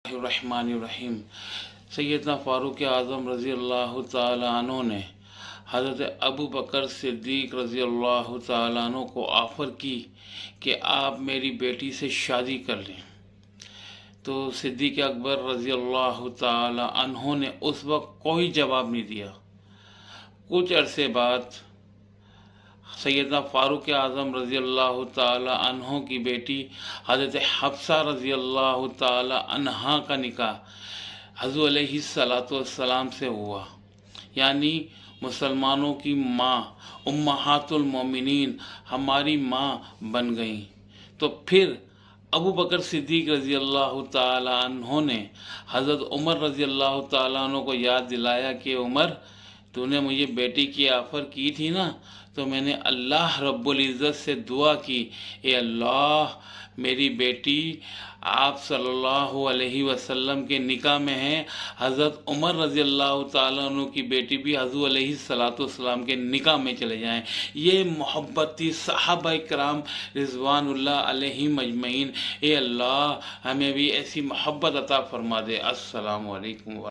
रहमानिर्रहीम। सैयदना फ़ारूक आज़म रज़ी अल्लाह ताला अन्हु ने हज़रत अबू बकर सिद्दीक़ रज़ी अल्लाह ताला अन्हु को ऑफ़र की कि आप मेरी बेटी से शादी कर लें। तो सिद्दीक़ अकबर रज़ी अल्लाह ताला अन्हु ने उस वक्त कोई जवाब नहीं दिया। कुछ अरसे बाद सैयदना फ़ारूक आज़म रज़ी अल्लाह ताला अन्हु की बेटी हज़रत हफ्सा रज़ी अल्लाह ताला अन्हा का निकाह हुज़ूर अलैहिस्सलातु वस्सलाम से हुआ, यानी मुसलमानों की माँ उम्महातुल मोमिनीन हमारी माँ बन गईं। तो फिर अबू बकर सिद्दीक़ रज़ी अल्लाह ताला अन्हु ने हज़रत उमर रज़ी अल्लाह ताला अन्हु को याद दिलाया कि उमर, तूने मुझे बेटी की ऑफ़र की थी ना, तो मैंने अल्लाह रब्बुल इज़्ज़त से दुआ की, ए अल्लाह मेरी बेटी आप सल्लल्लाहु अलैहि वसल्लम के निकाह में है, हज़रत उमर रज़ी अल्लाह ताला अन्हु की बेटी भी हुज़ूर अलैहिस्सलातु वस्सलाम के निकाह में चले जाएं। ये मोहब्बत थी सहाबा किराम रिज़वानुल्लाह अलैहिम अजमईन। ए अल्लाह हमें भी ऐसी मोहब्बत अता फ़रमा दे। अस्सलामु अलैकुम।